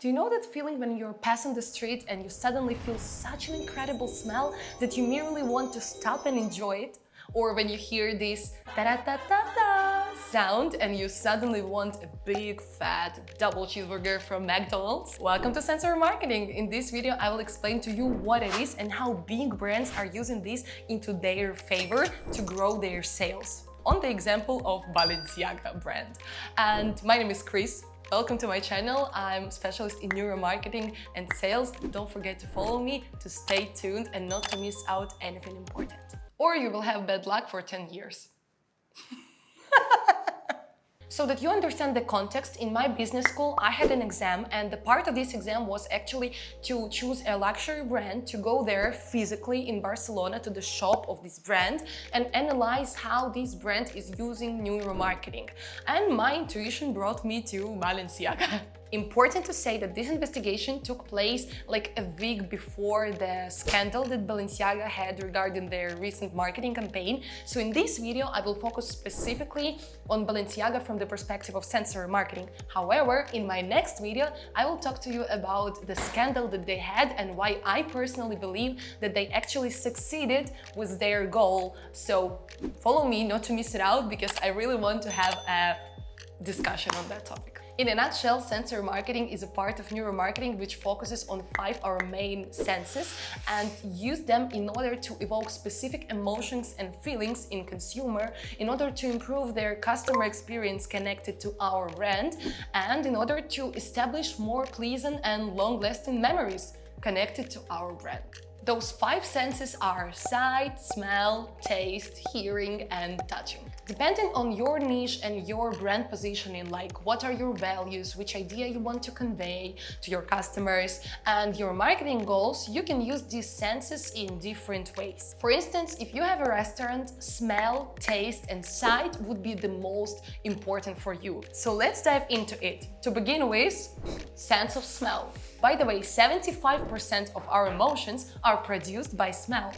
Do you know that feeling when you're passing the street and you suddenly feel such an incredible smell that you merely want to stop and enjoy it? Or when you hear this ta-da-ta-ta-ta sound and you suddenly want a big fat double cheeseburger from McDonald's? Welcome to Sensory Marketing. In this video, I will explain to you what it is and how big brands are using this into their favor to grow their sales. On the example of Balenciaga brand. And my name is Chris. Welcome to my channel. I'm specialist in neuromarketing and sales. Don't forget to follow me to stay tuned and not to miss out anything important. Or you will have bad luck for 10 years. So that you understand the context, in my business school, I had an exam, and the part of this exam was actually to choose a luxury brand, to go there physically in Barcelona to the shop of this brand and analyze how this brand is using neuromarketing. And my intuition brought me to Balenciaga. Important to say that this investigation took place like a week before the scandal that Balenciaga had regarding their recent marketing campaign. So in this video, I will focus specifically on Balenciaga from the perspective of sensory marketing. However, in my next video, I will talk to you about the scandal that they had and why I personally believe that they actually succeeded with their goal. So follow me not to miss it out, because I really want to have a discussion on that topic. In a nutshell, sensory marketing is a part of neuromarketing which focuses on 5 our main senses and use them in order to evoke specific emotions and feelings in consumer, in order to improve their customer experience connected to our brand, and in order to establish more pleasant and long-lasting memories connected to our brand. Those 5 senses are sight, smell, taste, hearing, and touching. Depending on your niche and your brand positioning, like what are your values, which idea you want to convey to your customers, and your marketing goals, you can use these senses in different ways. For instance, if you have a restaurant, smell, taste, and sight would be the most important for you. So let's dive into it. To begin with, sense of smell. By the way, 75% of our emotions are produced by smell.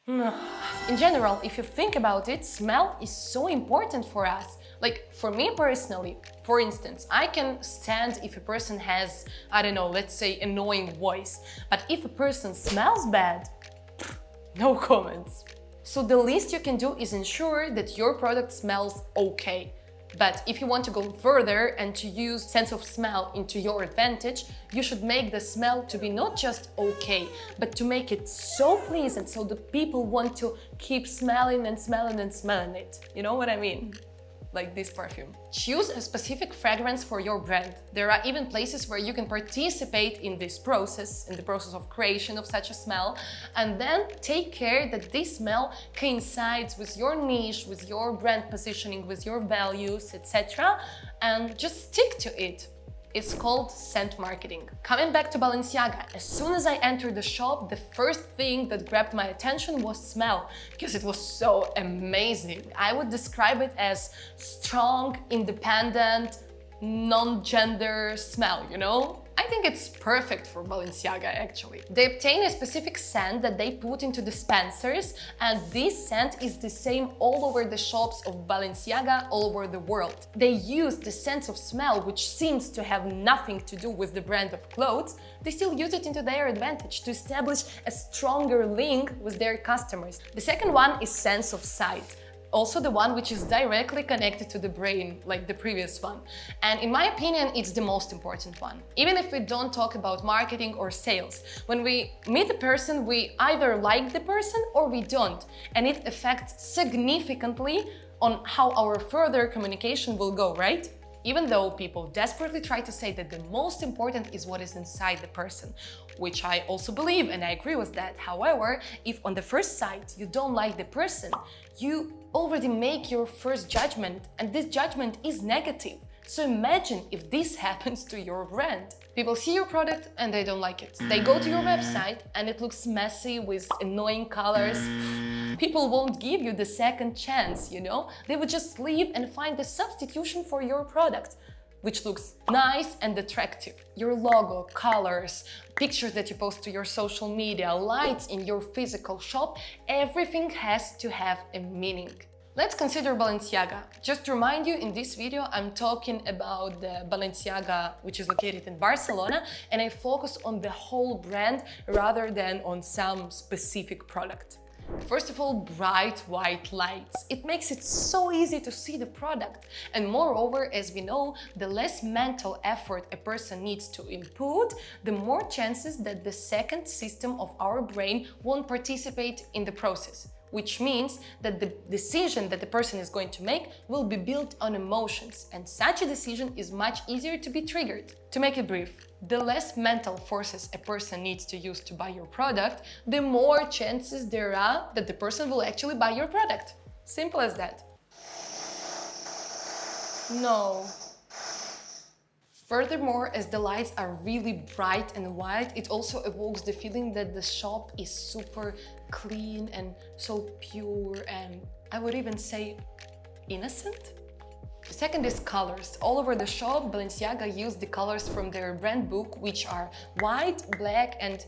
In general, if you think about it, smell is so important for us. Like for me personally, for instance, I can stand if a person has, I don't know, let's say annoying voice. But if a person smells bad, no comments. So the least you can do is ensure that your product smells okay. But if you want to go further and to use sense of smell into your advantage, you should make the smell to be not just okay, but to make it so pleasant so the people want to keep smelling and smelling and smelling it. You know what I mean? Like this perfume. Choose a specific fragrance for your brand. There are even places where you can participate in this process, in the process of creation of such a smell, and then take care that this smell coincides with your niche, with your brand positioning, with your values, etc. And just stick to it. It's called scent marketing. Coming back to Balenciaga, as soon as I entered the shop, the first thing that grabbed my attention was smell, because it was so amazing. I would describe it as strong, independent, non-gender smell, you know? I think it's perfect for Balenciaga actually. They obtain a specific scent that they put into dispensers, and this scent is the same all over the shops of Balenciaga all over the world. They use the sense of smell, which seems to have nothing to do with the brand of clothes. They still use it into their advantage to establish a stronger link with their customers. The second one is sense of sight. Also the one which is directly connected to the brain, like the previous one. And in my opinion, it's the most important one. Even if we don't talk about marketing or sales, when we meet a person, we either like the person or we don't. And it affects significantly on how our further communication will go, right? Even though people desperately try to say that the most important is what is inside the person, which I also believe and I agree with that. However, if on the first sight you don't like the person, you already make your first judgment, and this judgment is negative. So imagine if this happens to your brand. People see your product and they don't like it. They go to your website and it looks messy with annoying colors. People won't give you the second chance, you know? They would just leave and find a substitution for your product, which looks nice and attractive. Your logo, colors, pictures that you post to your social media, lights in your physical shop, everything has to have a meaning. Let's consider Balenciaga. Just to remind you, in this video, I'm talking about the Balenciaga, which is located in Barcelona, and I focus on the whole brand rather than on some specific product. First of all, bright white lights. It makes it so easy to see the product. And moreover, as we know, the less mental effort a person needs to input, the more chances that the second system of our brain won't participate in the process. Which means that the decision that the person is going to make will be built on emotions, and such a decision is much easier to be triggered. To make it brief, the less mental forces a person needs to use to buy your product, the more chances there are that the person will actually buy your product. Simple as that. No. Furthermore, as the lights are really bright and white, it also evokes the feeling that the shop is super clean and so pure and I would even say innocent. The second is colors. All over the shop, Balenciaga used the colors from their brand book, which are white, black and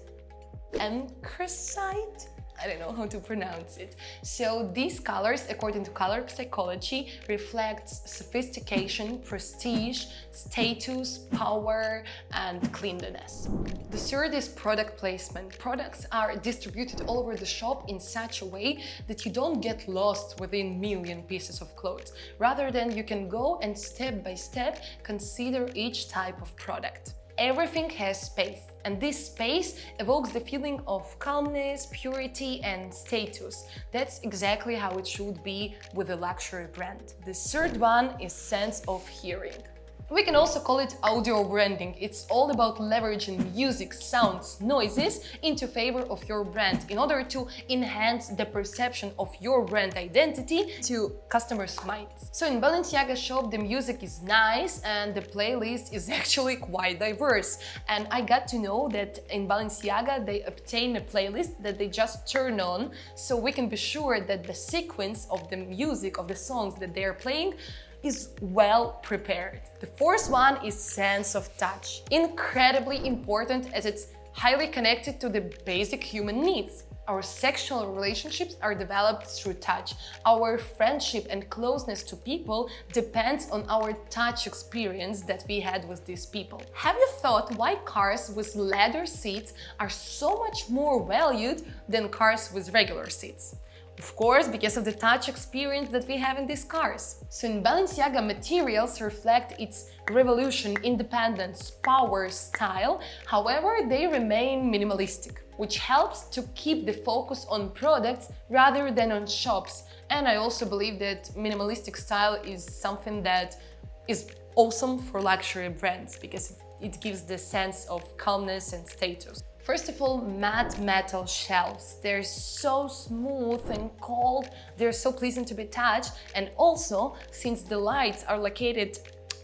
anthracite. I don't know how to pronounce it. So these colors, according to color psychology, reflects sophistication, prestige, status, power, and cleanliness. The third is product placement. Products are distributed all over the shop in such a way that you don't get lost within million pieces of clothes. Rather than you can go and step by step consider each type of product. Everything has space, and this space evokes the feeling of calmness, purity, and status. That's exactly how it should be with a luxury brand. The third one is sense of hearing. We can also call it audio branding. It's all about leveraging music, sounds, noises into favor of your brand in order to enhance the perception of your brand identity to customers' minds. So in Balenciaga shop, the music is nice and the playlist is actually quite diverse. And I got to know that in Balenciaga, they obtain a playlist that they just turn on, so we can be sure that the sequence of the music, of the songs that they are playing, is well prepared. The fourth one is sense of touch. Incredibly important as it's highly connected to the basic human needs. Our sexual relationships are developed through touch. Our friendship and closeness to people depends on our touch experience that we had with these people. Have you thought why cars with leather seats are so much more valued than cars with regular seats? Of course, because of the touch experience that we have in these cars. So in Balenciaga, materials reflect its revolution, independence, power, style. However, they remain minimalistic, which helps to keep the focus on products rather than on shops. And I also believe that minimalistic style is something that is awesome for luxury brands because it gives the sense of calmness and status. First of all, matte metal shelves. They're so smooth and cold, they're so pleasant to be touched, and also, since the lights are located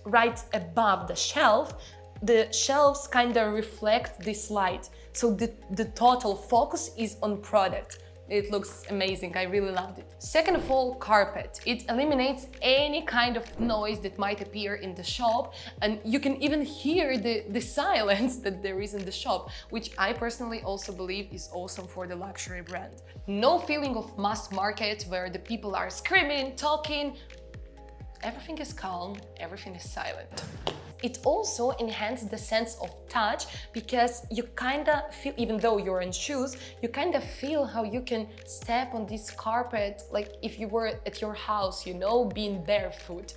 right above the shelves kind of reflect this light, so the total focus is on product. It looks amazing, I really loved it. Second of all, carpet. It eliminates any kind of noise that might appear in the shop, and you can even hear the silence that there is in the shop, which I personally also believe is awesome for the luxury brand. No feeling of mass market where the people are screaming, talking. Everything is calm, everything is silent. It also enhances the sense of touch because you kinda feel, even though you're in shoes, you kinda feel how you can step on this carpet like if you were at your house, you know, being barefoot.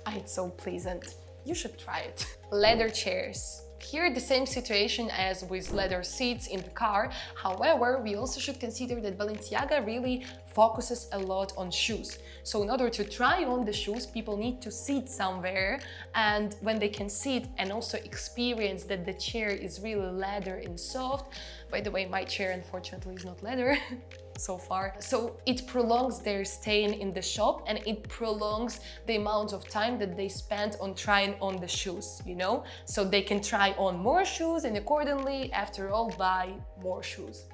It's so pleasant. You should try it. Leather chairs. Here, the same situation as with leather seats in the car. However, we also should consider that Balenciaga really focuses a lot on shoes. So in order to try on the shoes, people need to sit somewhere, and when they can sit and also experience that the chair is really leather and soft. By the way, my chair unfortunately is not leather so far. So it prolongs their staying in the shop, and it prolongs the amount of time that they spend on trying on the shoes, you know? So they can try on more shoes and accordingly, after all, buy more shoes.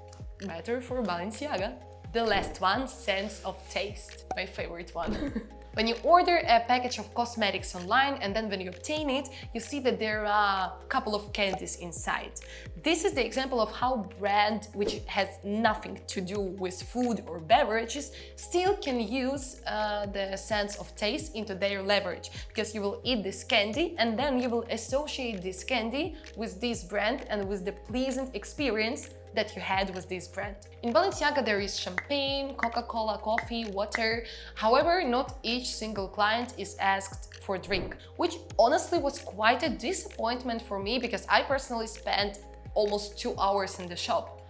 Better for Balenciaga. The last one, sense of taste. My favorite one. When you order a package of cosmetics online and then when you obtain it, you see that there are a couple of candies inside. This is the example of how brand, which has nothing to do with food or beverages, still can use the sense of taste into their leverage, because you will eat this candy and then you will associate this candy with this brand and with the pleasant experience that you had with this brand. In Balenciaga there is champagne, Coca-Cola, coffee, water. However, not each single client is asked for drink, which honestly was quite a disappointment for me because I personally spent almost 2 hours in the shop.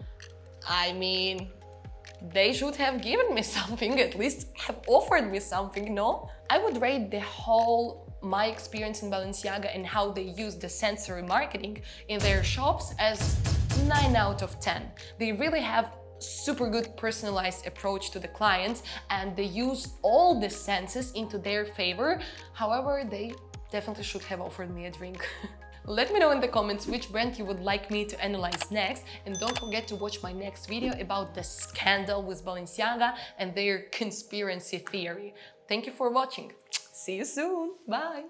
I mean, they should have given me something, at least have offered me something, no? I would rate the whole my experience in Balenciaga and how they use the sensory marketing in their shops as 9 out of 10. They really have super good personalized approach to the clients and they use all the senses into their favor. However, they definitely should have offered me a drink. Let me know in the comments which brand you would like me to analyze next, and don't forget to watch my next video about the scandal with Balenciaga and their conspiracy theory. Thank you for watching. See you soon. Bye.